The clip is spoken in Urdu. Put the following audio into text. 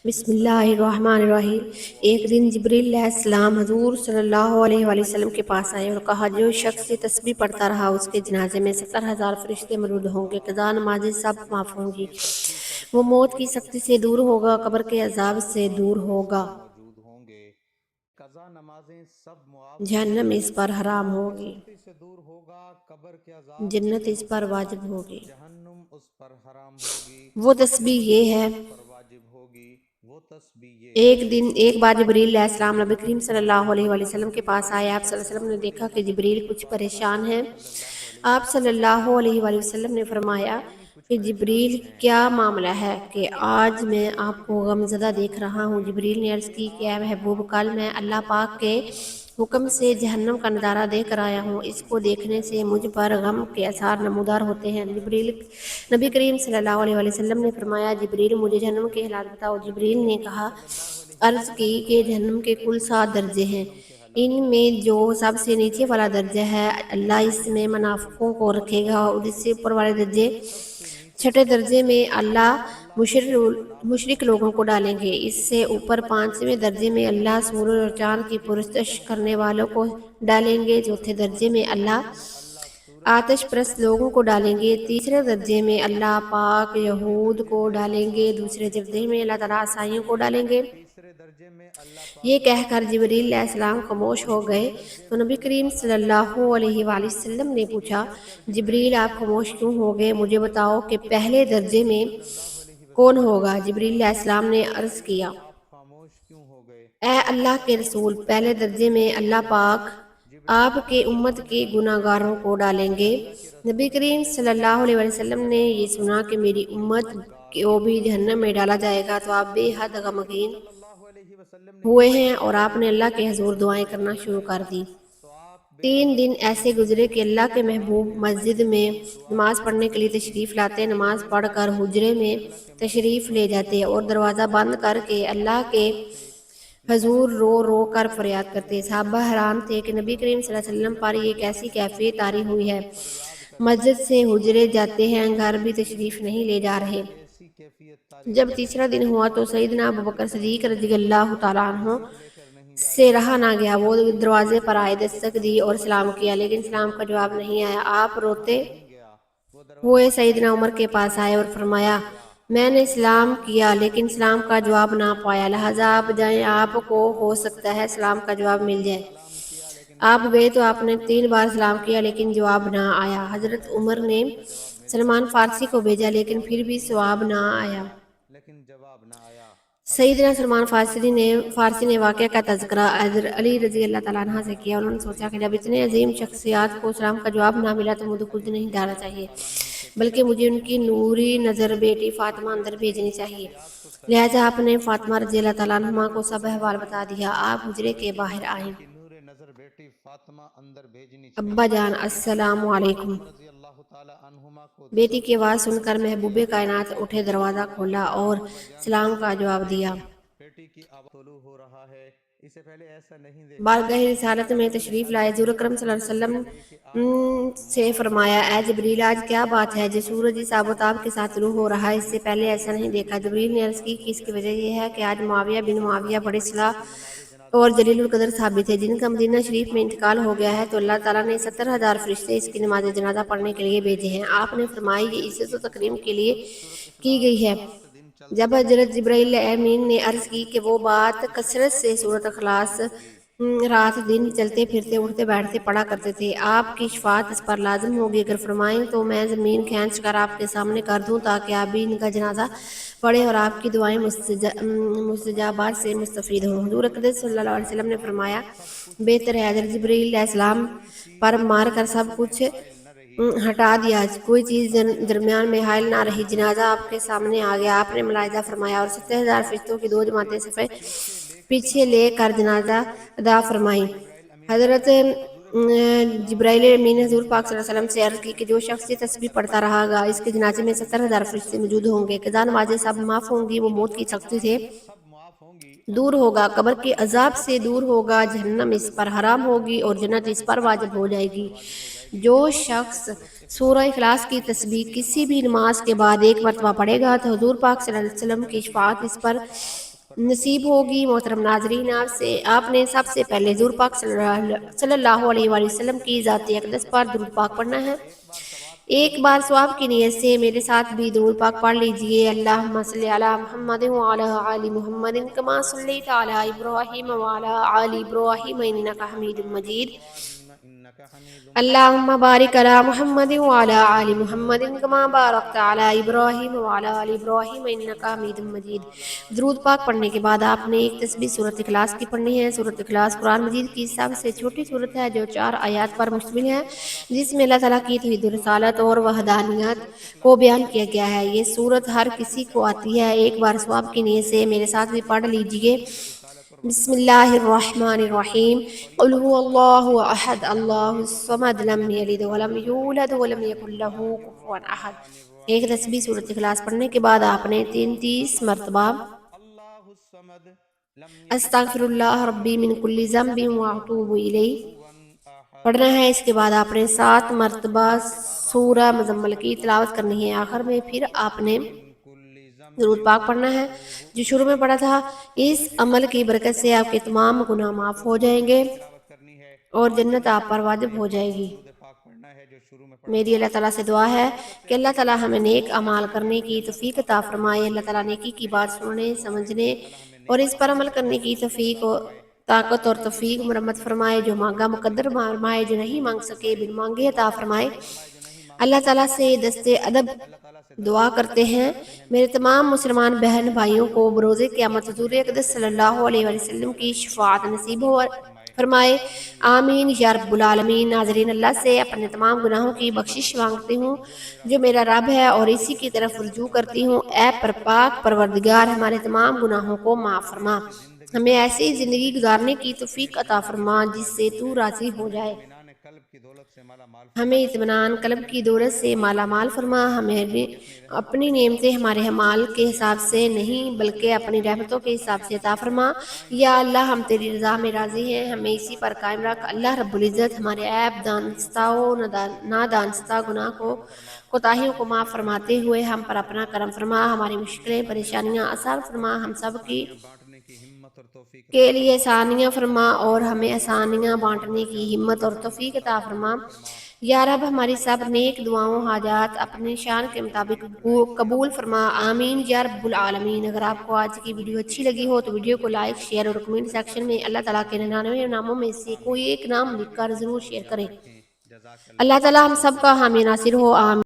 بسم اللہ الرحمن الرحیم۔ ایک دن جبریل علیہ السلام حضور صلی اللہ علیہ وآلہ وسلم کے پاس آئے اور کہا، جو شخص یہ تسبیح پڑھتا رہا اس کے جنازے میں 70,000 فرشتے موجود ہوں گے، قضا نمازیں سب معاف ہوں گی، وہ موت کی سختی سے دور ہوگا، قبر کے عذاب سے دور ہوگا، موجود ہوں گے، قضا نمازیں سب معاف ہوں جہنم گی، اس پر وہ حرام موت کی ہوگی، سختی سے دور ہوگا، قبر کے عذاب سے جنت دور اس پر ہوگا، واجب ہوگی۔ جہنم اس پر حرام ہوگی، وہ تسبیح یہ جنت ہے: اس پر واجب ہوگی، وہ تسبیح یہ ہے۔ ایک بار جبریل علیہ السلام نبی کریم صلی اللہ علیہ وآلہ وسلم کے پاس آئے۔ آپ صلی اللہ علیہ وسلم نے دیکھا کہ جبریل کچھ پریشان ہیں۔ آپ صلی اللہ علیہ وآلہ وسلم نے فرمایا کہ جبریل، کیا معاملہ ہے کہ آج میں آپ کو غمزدہ دیکھ رہا ہوں؟ جبریل نے عرض کی کہ اے محبوب، کل میں اللہ پاک کے حکم سے جہنم کا نظارہ دیکھ کر آیا ہوں، اس کو دیکھنے سے مجھ پر غم کے آثار نمودار ہوتے ہیں۔ نبی کریم صلی اللہ علیہ وآلہ وسلم نے فرمایا، جبریل، مجھے جہنم کے حالات بتاؤ۔ جبریل نے کہا، عرض کی کہ جہنم کے کل 7 درجے ہیں، ان میں جو سب سے نیچے والا درجہ ہے، اللہ اس میں منافقوں کو رکھے گا، اور اس سے اوپر والے درجے، چھٹے درجے میں اللہ مشرک لوگوں کو ڈالیں گے، اس سے اوپر 5ویں درجے میں اللہ سورج اور چاند کی پرستش کرنے والوں کو ڈالیں گے، چوتھے درجے میں اللہ آتش پرست لوگوں کو ڈالیں گے، تیسرے درجے میں اللہ پاک یہود کو ڈالیں گے، دوسرے درجے میں اللہ تعالیٰ عیسائیوں کو ڈالیں گے۔ یہ کہہ کر جبریل علیہ السلام خاموش ہو گئے تو نبی کریم صلی اللہ علیہ وآلہ وسلم نے پوچھا، جبریل، آپ خاموش کیوں ہو گئے؟ مجھے بتاؤ کہ پہلے درجے میں کون ہوگا؟ جبریل علیہ السلام نے عرض کیا، اے اللہ کے رسول، پہلے درجے میں اللہ پاک آپ کے امت کے گناہ گاروں کو ڈالیں گے۔ نبی کریم صلی اللہ علیہ وسلم نے یہ سنا کہ میری امت کو بھی جہنم میں ڈالا جائے گا تو آپ بے حد غمگین ہوئے ہیں اور آپ نے اللہ کے حضور دعائیں کرنا شروع کر دی۔ 3 دن ایسے گزرے کہ اللہ کے محبوب مسجد میں نماز پڑھنے کے لیے تشریف لاتے، نماز پڑھ کر حجرے میں تشریف لے جاتے اور دروازہ بند کر کے اللہ کے حضور رو رو کر فریاد کرتے۔ صحابہ حیران تھے کہ نبی کریم صلی اللہ علیہ وسلم پر یہ کیسی کیفیت طاری ہوئی ہے، مسجد سے حجرے جاتے ہیں، گھر بھی تشریف نہیں لے جا رہے۔ جب تیسرا دن ہوا تو سیدنا ابوبکر صدیق رضی اللہ تعالیٰ عنہ سے رہا نہ گیا، وہ دروازے پر آئے، دستک دی اور سلام کیا، لیکن سلام کا جواب نہیں آیا۔ آپ روتے ہوئے سیدنا عمر کے پاس آئے اور فرمایا، میں نے سلام کیا لیکن سلام کا جواب نہ پایا، لہٰذا آپ جائیں، آپ کو ہو سکتا ہے سلام کا جواب مل جائے۔ آپ گئے تو آپ نے 3 بار سلام کیا لیکن جواب نہ آیا۔ حضرت عمر نے سلمان فارسی کو بھیجا لیکن پھر بھی جواب نہ آیا۔ سیدنا سلمان فارسی نے واقعہ کا تذکرہ حضرت علی رضی اللہ تعالیٰ عنہ سے کیا۔ انہوں نے سوچا کہ جب اتنے عظیم شخصیات کو سلام کا جواب نہ ملا تو مجھے خود نہیں ڈالا چاہیے، بلکہ مجھے ان کی نوری نظر بیٹی فاطمہ اندر بھیجنی چاہیے۔ لہٰذا آپ نے فاطمہ رضی اللہ تعالیٰ عنہ کو سب احوال بتا دیا۔ آپ حجرے کے باہر آئیں۔ ابا جان، السلام علیکم۔ بیٹی کی آواز سن کر محبوب کائنات اٹھے، دروازہ کھولا اور سلام کا جواب دیا۔ بارگاہ رسالت میں تشریف لائے حضور اکرم صلی اللہ علیہ وسلم سے فرمایا، اے جبریل، آج کیا بات ہے؟ جو سورج اس آب و تاب کے ساتھ طلوع ہو رہا ہے، اس سے پہلے ایسا نہیں دیکھا۔ جبریل نے عرض کی کہ اس کی وجہ یہ ہے کہ آج معاویہ بن معاویہ بڑے صلاح اور جلیل القدر صحابی تھے، جن کا مدینہ شریف میں انتقال ہو گیا ہے، تو اللہ تعالیٰ نے 70,000 فرشتے اس کی نماز جنازہ پڑھنے کے لیے بھیجے ہیں۔ آپ نے فرمایا، یہ عزت و تکریم کے لیے کی گئی ہے۔ جب حضرت جبرائیل امین نے عرض کی کہ وہ بات کثرت سے سورۃ اخلاص رات دن چلتے پھرتے اٹھتے بیٹھتے پڑھا کرتے تھے، آپ کی شفاعت اس پر لازم ہوگی، اگر فرمائیں تو میں زمین کھینچ کر آپ کے سامنے کر دوں تاکہ آپ بھی ان کا جنازہ پڑھیں اور آپ کی دعائیں مستجابات سے مستفید ہوں۔ حضور اقدس صلی اللہ علیہ وسلم نے فرمایا، بہتر ہے حضرت جبرائیل علیہ السلام پر مار کر سب کچھ ہٹا دیا، کوئی چیز درمیان میں حائل نہ رہی۔ جنازہ آپ کے سامنے آ گیا، آپ نے ملاحظہ فرمایا اور 70,000 فرشتوں کی 2 جماعتیں صفے پیچھے لے کر جنازہ ادا فرمائیں۔ حضرت جبرائیل امین نے حضور پاک صلی اللہ علیہ وسلم سے عرض کی کہ جو شخص یہ تسبیح پڑھتا رہا گا، اس کے جنازے میں 70,000 فرشتے موجود ہوں گے، قضا نمازیں سب معاف ہوں گی، وہ موت کی سختی سے دور ہوگا، قبر کے عذاب سے دور ہوگا، جہنم اس پر حرام ہوگی اور جنت اس پر واجب ہو جائے گی۔ جو شخص سورہ اخلاص کی تسبیح کسی بھی نماز کے بعد 1 مرتبہ پڑھے گا تو حضور پاک صلی اللہ علیہ وسلم کی شفاعت اس پر نصیب ہوگی۔ محترم ناظرین، آپ نے سب سے پہلے حضور پاک صلی اللہ علیہ وآلہ وسلم کی ذات اقدس پر درود پاک پڑھنا ہے۔ ایک بار ثواب کی نیت سے میرے ساتھ بھی درود پاک پڑھ لیجئے۔ اللہم صلی علی محمد وعلی آل محمد کما صلیت علی ابراہیم وعلی آل ابراہیم انکا حمید مجید۔ اللہم بارک علی محمد وعلی آل محمد کما بارکت علی ابراہیم وعلی آل ابراہیم انکا حمید مجید۔ درود پاک پڑھنے کے بعد آپ نے ایک تسبیح سورۃ اخلاص کی پڑھنی ہے۔ سورۃ اخلاص قرآن مجید کی سب سے چھوٹی سورت ہے جو 4 آیات پر مشتمل ہے، جس میں اللہ تعالیٰ کی توحید رسالت اور وحدانیت کو بیان کیا گیا ہے۔ یہ سورت ہر کسی کو آتی ہے۔ ایک بار ثواب کی نیت سے میرے ساتھ بھی پڑھ لیجئے۔ بسم اللہ الرحمن الرحیم۔ قل هو اللہ احد اللہ الصمد لم یلد ولم یولد ولم یکن لہ کفوا احد۔ ایک تسبیح سورۃ اخلاص پڑھنے کے بعد آپ نے 33 مرتبہ استغفر اللہ ربی من کل ذنب واتوب الیہ پڑھنا ہے۔ اس کے بعد آپ نے 7 مرتبہ سورہ مزمل کی تلاوت کرنی ہے۔ آخر میں پھر آپ نے درود پاک پڑھنا ہے جو شروع میں پڑھا تھا۔ اس عمل کی برکت سے آپ کے تمام گناہ معاف ہو جائیں گے اور جنت آپ پر واجب ہو جائے گی۔ میری اللہ تعالیٰ سے دعا ہے کہ اللہ تعالیٰ ہمیں نیک اعمال کرنے کی توفیق عطا فرمائے۔ اللہ تعالیٰ نیکی کی بات سننے، سمجھنے اور اس پر عمل کرنے کی توفیق، طاقت اور توفیق مرمت فرمائے۔ جو مانگا مقدر فرمائے، جو نہیں مانگ سکے بن مانگے عطا فرمائے۔ اللہ تعالیٰ سے دست ادب دعا کرتے ہیں میرے تمام مسلمان بہن بھائیوں کو بروز قیامت حضور اقدس صلی اللہ علیہ وسلم کی شفاعت نصیب ہو فرمائے، آمین یا رب العالمین۔ ناظرین، اللہ سے اپنے تمام گناہوں کی بخشش مانگتی ہوں جو میرا رب ہے اور اسی کی طرف رجوع کرتی ہوں۔ اے پاک پروردگار، ہمارے تمام گناہوں کو معاف فرما، ہمیں ایسی زندگی گزارنے کی توفیق عطا فرما جس سے تو راضی ہو جائے۔ ہمیں اطمینان قلب کی دولت سے مالا مال فرما، ہمیں اپنی نعمتیں ہمارے اعمال کے حساب سے نہیں بلکہ اپنی رحمتوں کے حساب سے عطا فرما۔ یا اللہ، ہم تیری رضا میں راضی ہیں، ہمیں اسی پر قائم رکھ۔ اللہ رب العزت ہمارے عیب، دانستہ و نادانستہ گناہ کوتاہیوں کو معاف فرماتے ہوئے ہم پر اپنا کرم فرما، ہماری مشکلیں پریشانیاں آسان فرما، ہم سب کے لیے آسانیاں فرما اور ہمیں آسانیاں بانٹنے کی ہمت اور توفیق عطا فرما۔ یا رب، ہماری سب نیک دعاؤں حاجات اپنی شان کے مطابق قبول فرما، آمین یا رب العالمین۔ اگر آپ کو آج کی ویڈیو اچھی لگی ہو تو ویڈیو کو لائک، شیئر اور کمنٹ سیکشن میں اللہ تعالیٰ کے 99 ناموں میں سے کوئی ایک نام لکھ کر ضرور شیئر کریں۔ اللہ تعالیٰ ہم سب کا حامی ناصر ہو، آمین۔